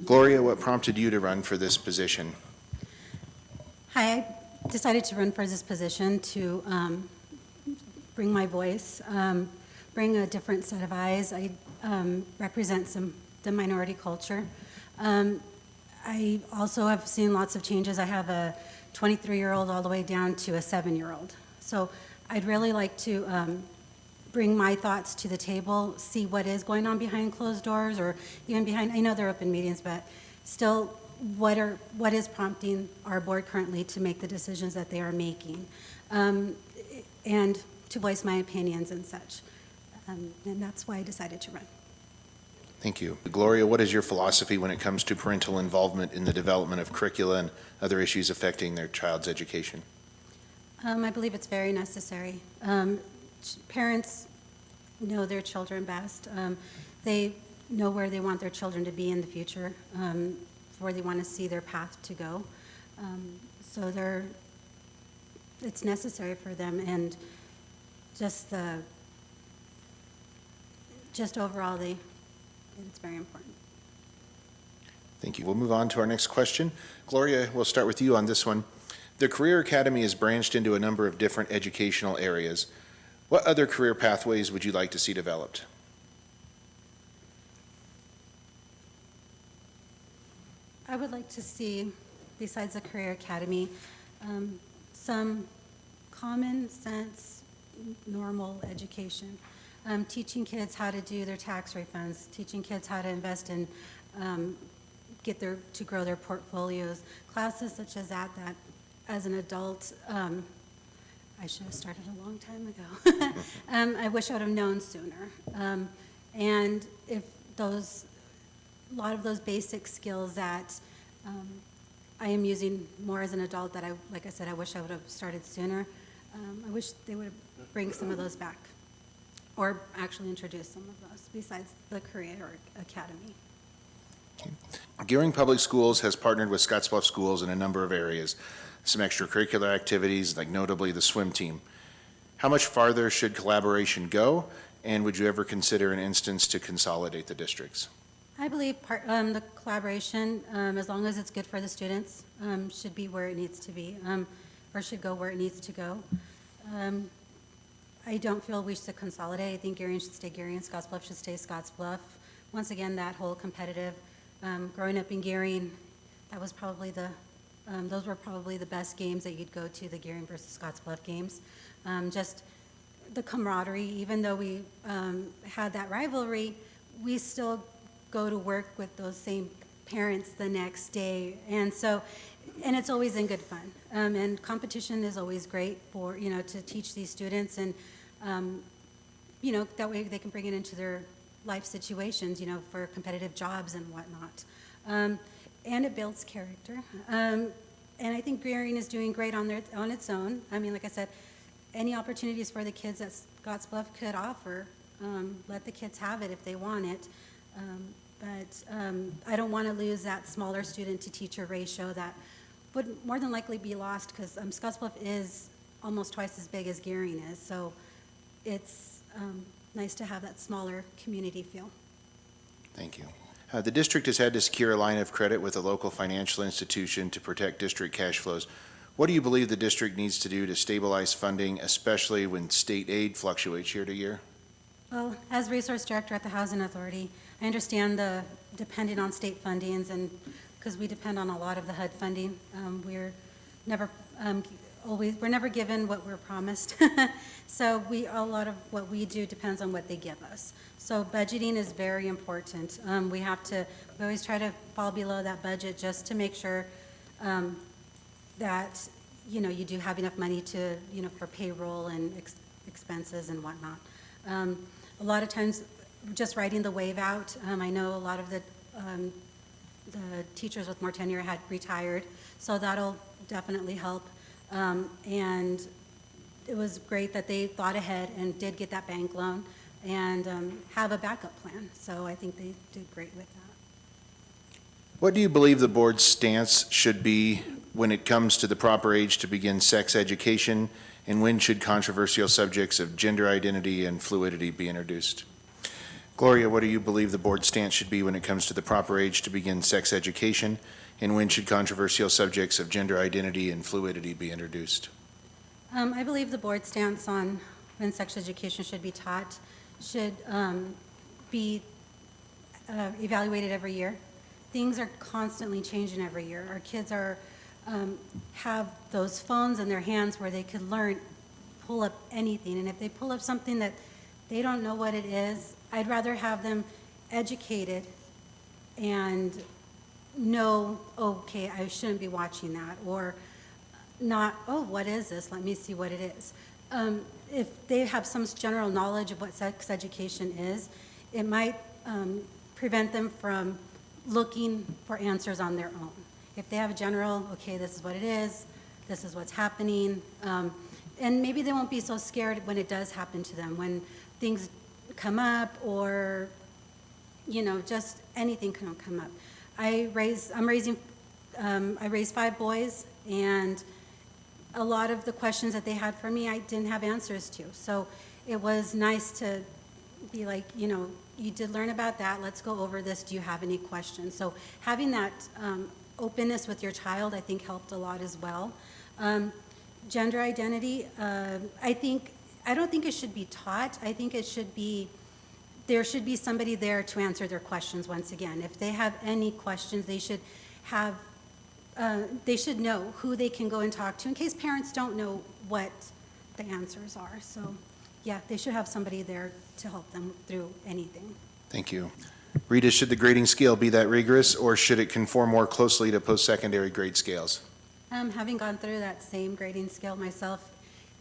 Gloria, what prompted you to run for this position? Hi, I decided to run for this position to bring my voice, bring a different set of eyes. I represent the minority culture. I also have seen lots of changes. I have a 23-year-old all the way down to a 7-year-old. So I'd really like to bring my thoughts to the table, see what is going on behind closed doors, or even behind, I know they're open meetings, but still, what is prompting our board currently to make the decisions that they are making, and to voice my opinions and such. And that's why I decided to run. Thank you. Gloria, what is your philosophy when it comes to parental involvement in the development of curricula and other issues affecting their child's education? I believe it's very necessary. Parents know their children best. They know where they want their children to be in the future, where they want to see their path to go. So it's necessary for them, and just overall, it's very important. Thank you. We'll move on to our next question. Gloria, we'll start with you on this one. The Career Academy is branched into a number of different educational areas. What other career pathways would you like to see developed? I would like to see, besides the Career Academy, some common sense, normal education. Teaching kids how to do their tax refunds, teaching kids how to invest in, to grow their portfolios. Classes such as that as an adult, I should have started a long time ago. I wish I would have known sooner. And if a lot of those basic skills that I am using more as an adult that like I said, I wish I would have started sooner. I wish they would bring some of those back, or actually introduce some of those besides the Career Academy. Okay. Gearing Public Schools has partnered with Scottsbluff Schools in a number of areas, some extracurricular activities, like notably the swim team. How much farther should collaboration go, and would you ever consider an instance to consolidate the districts? I believe the collaboration, as long as it's good for the students, should be where it needs to be, or should go where it needs to go. I don't feel we should consolidate. I think Gary should stay Gary and Scottsbluff should stay Scottsbluff. Once again, that whole competitive, growing up in Gary, that was probably those were probably the best games that you'd go to, the Gary versus Scottsbluff games. Just the camaraderie, even though we had that rivalry, we still go to work with those same parents the next day, and it's always in good fun. And competition is always great for to teach these students, and that way they can bring it into their life situations, for competitive jobs and whatnot. And it builds character. And I think Greering is doing great on its own. I mean, like I said, any opportunities for the kids that Scottsbluff could offer, let the kids have it if they want it. But I don't want to lose that smaller student to teacher ratio that would more than likely be lost, because Scottsbluff is almost twice as big as Gearing is. So it's nice to have that smaller community feel. Thank you. The district has had to secure a line of credit with a local financial institution to protect district cash flows. What do you believe the district needs to do to stabilize funding, especially when state aid fluctuates year to year? Well, as resource director at the Housing Authority, I understand the depending on state fundings, and because we depend on a lot of the HUD funding, we're never given what we're promised. So a lot of what we do depends on what they give us. So budgeting is very important. We always try to fall below that budget just to make sure that you do have enough money to for payroll and expenses and whatnot. A lot of times, just writing the waive out. I know a lot of the teachers with more tenure had retired, so that'll definitely help. And it was great that they thought ahead and did get that bank loan and have a backup plan. So I think they did great with that. What do you believe the board's stance should be when it comes to the proper age to begin sex education, and when should controversial subjects of gender identity and fluidity be introduced? Gloria, what do you believe the board's stance should be when it comes to the proper age to begin sex education? And when should controversial subjects of gender identity and fluidity be introduced? I believe the board stance on when sex education should be taught should be evaluated every year. Things are constantly changing every year. Our kids are have those phones in their hands where they could pull up anything. And if they pull up something that they don't know what it is, I'd rather have them educated and know, okay, I shouldn't be watching that, or not, oh, what is this? Let me see what it is. If they have some general knowledge of what sex education is, it might prevent them from looking for answers on their own. If they have a general, okay, this is what it is, this is what's happening, and maybe they won't be so scared when it does happen to them, when things come up, or, just anything can come up. I raised 5 boys, and a lot of the questions that they had for me, I didn't have answers to. So it was nice to be like, you did learn about that. Let's go over this. Do you have any questions? So having that openness with your child, I think, helped a lot as well. Gender identity, I don't think it should be taught. I think there should be somebody there to answer their questions once again. If they have any questions, they should know who they can go and talk to in case parents don't know what the answers are. So, yeah, they should have somebody there to help them through anything. Thank you. Rita, should the grading scale be that rigorous, or should it conform more closely to post-secondary grade scales? Having gone through that same grading scale myself,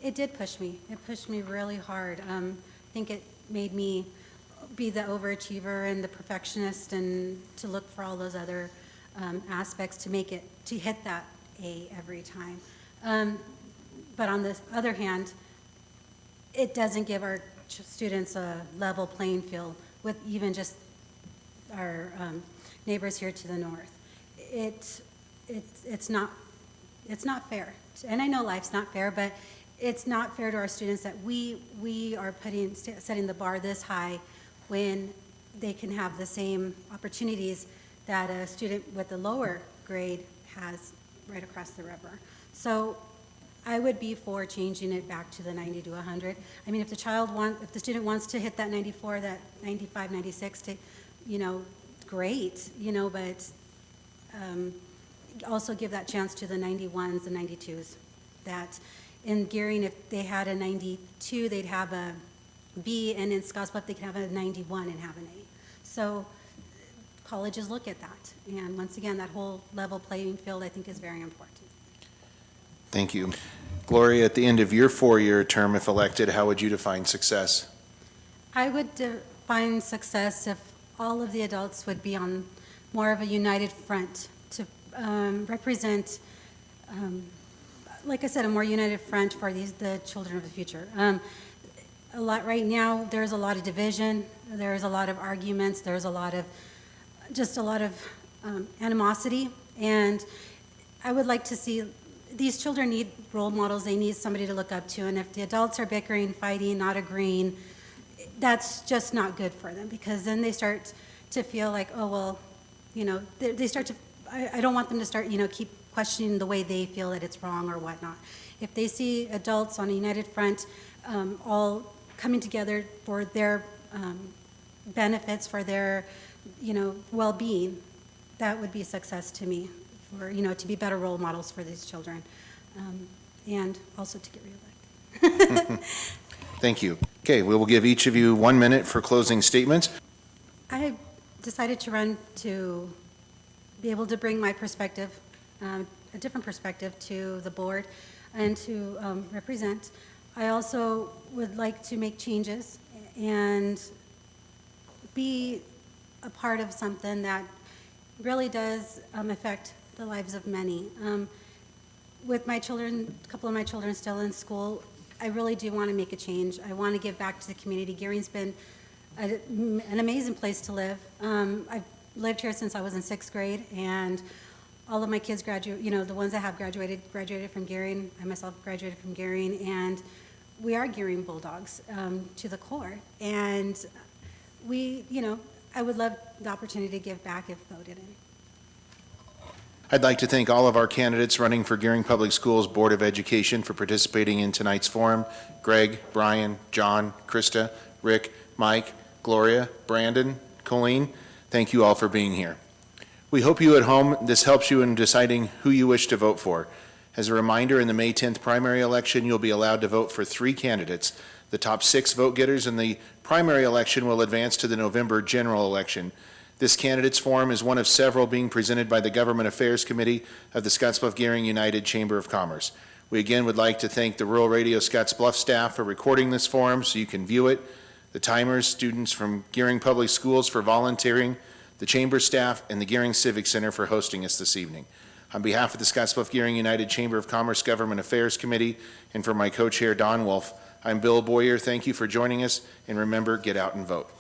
it did push me. It pushed me really hard. I think it made me be the overachiever and the perfectionist, and to look for all those other aspects to hit that A every time. But on the other hand, it doesn't give our students a level playing field with even just our neighbors here to the north. It's not fair. And I know life's not fair, but it's not fair to our students that we are setting the bar this high when they can have the same opportunities that a student with a lower grade has right across the river. So I would be for changing it back to the 90 to 100. I mean, if the student wants to hit that 94, that 95, 96, great, but also give that chance to the 91s and 92s. That in Gearing, if they had a 92, they'd have a B, and in Scottsbluff, they could have a 91 and have an A. So colleges look at that. And once again, that whole level playing field, I think, is very important. Thank you. Gloria, at the end of your 4-year term, if elected, how would you define success? I would define success if all of the adults would be on more of a united front to represent, like I said, a more united front for the children of the future. Right now, there's a lot of division, there's a lot of arguments, there's a lot of animosity, and I would like to see, these children need role models, they need somebody to look up to, and if the adults are bickering, fighting, not agreeing, that's just not good for them, because then they start to feel like, oh, well, they start to, I don't want them to start, keep questioning the way they feel that it's wrong or whatnot. If they see adults on a united front all coming together for their benefits, for their, well-being, that would be success to me, for, to be better role models for these children, and also to get reelected. Thank you. Okay, we will give each of you 1 minute for closing statements. I decided to run to be able to bring my perspective, a different perspective, to the board and to represent. I also would like to make changes and be a part of something that really does affect the lives of many. With my children, a couple of my children still in school, I really do want to make a change. I want to give back to the community. Gearing's been an amazing place to live. I've lived here since I was in 6th grade, and all of my kids graduate, the ones that have graduated from Gearing. I myself graduated from Gearing, and we are Gearing Bulldogs to the core. And I would love the opportunity to give back if voted in. I'd like to thank all of our candidates running for Gearing Public Schools Board of Education for participating in tonight's forum. Greg, Brian, John, Krista, Rick, Mike, Gloria, Brandon, Colleen, thank you all for being here. We hope you at home, this helps you in deciding who you wish to vote for. As a reminder, in the May 10th primary election, you'll be allowed to vote for 3 candidates. The top 6 vote getters in the primary election will advance to the November general election. This candidates forum is one of several being presented by the Government Affairs Committee of the Scottsbluff-Gearing United Chamber of Commerce. We again would like to thank the Rural Radio Scottsbluff staff for recording this forum so you can view it, the timers, students from Gearing Public Schools for volunteering, the Chamber staff, and the Gearing Civic Center for hosting us this evening. On behalf of the Scottsbluff-Gearing United Chamber of Commerce Government Affairs Committee, and for my co-chair Don Wolf, I'm Bill Boyer. Thank you for joining us, and remember, get out and vote.